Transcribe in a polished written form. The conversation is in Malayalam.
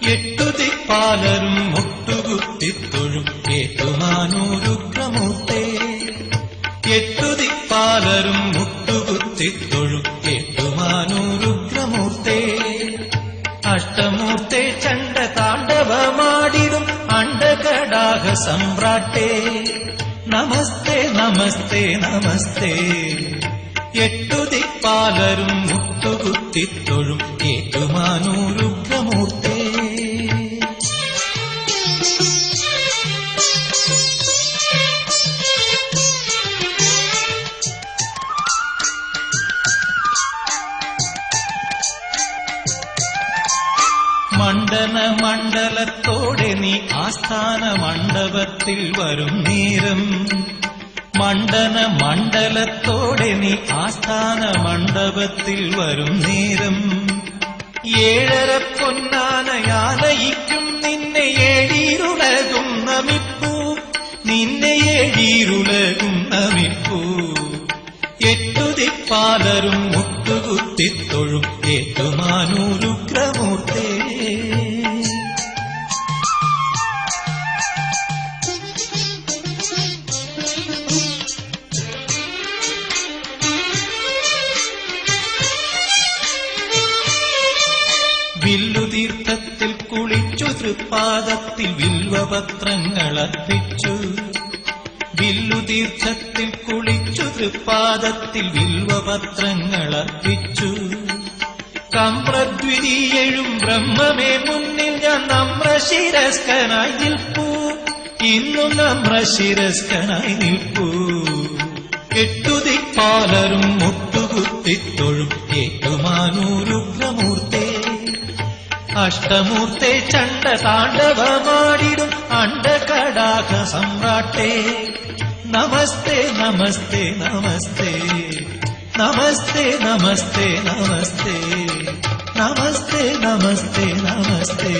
എട്ടുതിപ്പാലരും മുട്ടുകുത്തിത്തൊഴും ഏറ്റുമാനൂരുഗ്രമൂർത്തേ. എട്ടുതിപ്പാലരും മുട്ടുകുത്തിത്തൊഴും ഏറ്റുമാനൂരുഗ്രമൂർത്തേ. അഷ്ടമൂർത്തേ ചണ്ഡ താണ്ഡവമാടിടും അണ്ഡകടാഹ സമ്രാട്ടേ. നമസ്തേ നമസ്തേ നമസ്തേ. എട്ടുതിപ്പാലരും മുട്ടുകുത്തിത്തൊഴും ഏറ്റുമാനൂരുഗ്രമൂർത്തേ. മണ്ഡന മണ്ഡലത്തോടെ നീ ആസ്ഥാന മണ്ഡപത്തിൽ വരും നേരം. മണ്ഡന മണ്ഡലത്തോടെ നീ ആസ്ഥാന മണ്ഡപത്തിൽ വരും നേരം. ഏഴര പൊന്നാനയാലയിക്കും നിന്നെ ഏഴീരുലകും നമിപ്പൂ. നിന്നെ ഏഴീരുലകും നമിപ്പൂ. എട്ടുതിപ്പാലരും മുട്ടുകുത്തിത്തൊഴും ഏറ്റുമാനൂരുഗ്രമൂർത്തേ. വില്ലുതീർത്ഥത്തിൽ കുളിച്ചു തൃപ്പാദത്തിൽ വിൽവപത്രങ്ങളർപ്പിച്ചു. വില്ലുതീർത്ഥത്തിൽ കുളിച്ചു തൃപ്പാദത്തിൽ വിൽവപത്രങ്ങളർപ്പിച്ചു. കമ്രദ്വിതീയഴും ബ്രഹ്മമേ മുന്നിൽ ഞാൻ നമ്രശിരസ്കനായി നിൽപ്പൂ. ഇന്നും നമ്രശിരസ്കനായി നിൽപ്പൂ. എട്ടുതിപ്പാലരും മുട്ടുകുത്തിത്തൊഴും ഏറ്റുമാനൂരുഗ്രമൂർത്തേ. അഷ്ടമൂർത്തേ ചണ്ഡ താണ്ഡവമാടിടും അണ്ഡകടാഹ സമ്രാട്ടേ. നമസ്തേ നമസ്തേ നമസ്തേ. നമസ്തേ നമസ്തേ നമസ്തേ. നമസ്തേ നമസ്തേ നമസ്തേ.